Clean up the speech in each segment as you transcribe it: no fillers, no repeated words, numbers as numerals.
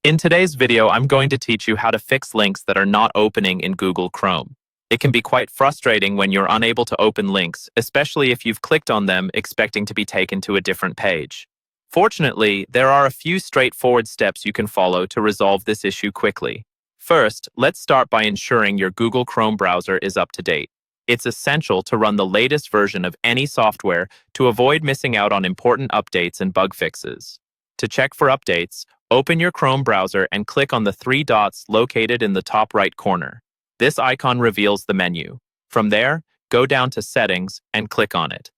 In today's video, I'm going to teach you how to fix links that are not opening in Google Chrome. It can be quite frustrating when you're unable to open links, especially if you've clicked on them expecting to be taken to a different page. Fortunately, there are a few straightforward steps you can follow to resolve this issue quickly. First, let's start by ensuring your Google Chrome browser is up to date. It's essential to run the latest version of any software to avoid missing out on important updates and bug fixes. To check for updates, open your Chrome browser and click on the three dots located in the top right corner. This icon reveals the menu. From there, go down to Settings and click on it.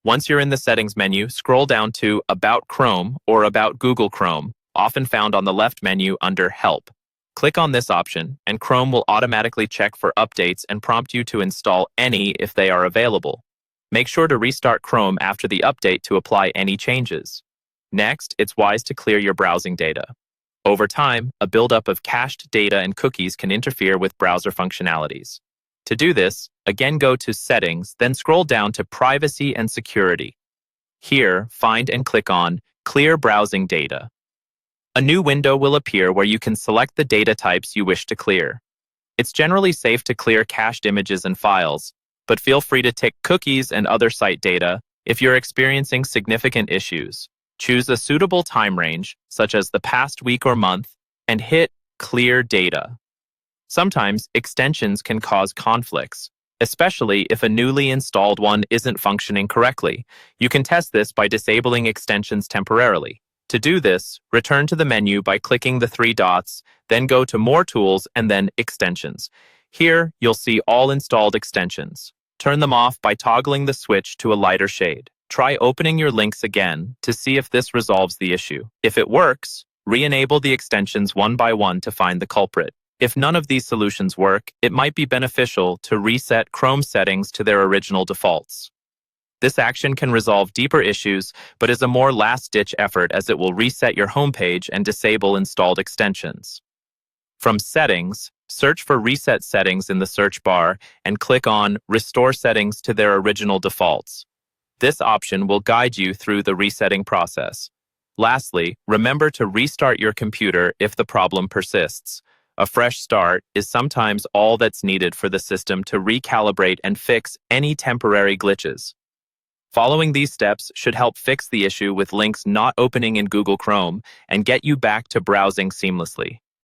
Once you're in the Settings menu, scroll down to About Chrome or About Google Chrome, often found on the left menu under Help. Click on this option, and Chrome will automatically check for updates and prompt you to install any if they are available. Make sure to restart Chrome after the update to apply any changes. Next, it's wise to clear your browsing data. Over time, a buildup of cached data and cookies can interfere with browser functionalities. To do this, again go to Settings, then scroll down to Privacy and Security. Here, find and click on Clear Browsing Data. A new window will appear where you can select the data types you wish to clear. It's generally safe to clear cached images and files, but feel free to tick cookies and other site data if you're experiencing significant issues. Choose a suitable time range, such as the past week or month, and hit Clear Data. Sometimes extensions can cause conflicts, especially if a newly installed one isn't functioning correctly. You can test this by disabling extensions temporarily. To do this, return to the menu by clicking the three dots, then go to More Tools and then Extensions. Here, you'll see all installed extensions. Turn them off by toggling the switch to a lighter shade. Try opening your links again to see if this resolves the issue. If it works, re-enable the extensions one by one to find the culprit. If none of these solutions work, it might be beneficial to reset Chrome settings to their original defaults. This action can resolve deeper issues, but is a more last-ditch effort as it will reset your homepage and disable installed extensions. From Settings, search for Reset Settings in the search bar and click on Restore Settings to their original defaults. This option will guide you through the resetting process. Lastly, remember to restart your computer if the problem persists. A fresh start is sometimes all that's needed for the system to recalibrate and fix any temporary glitches. Following these steps should help fix the issue with links not opening in Google Chrome and get you back to browsing seamlessly.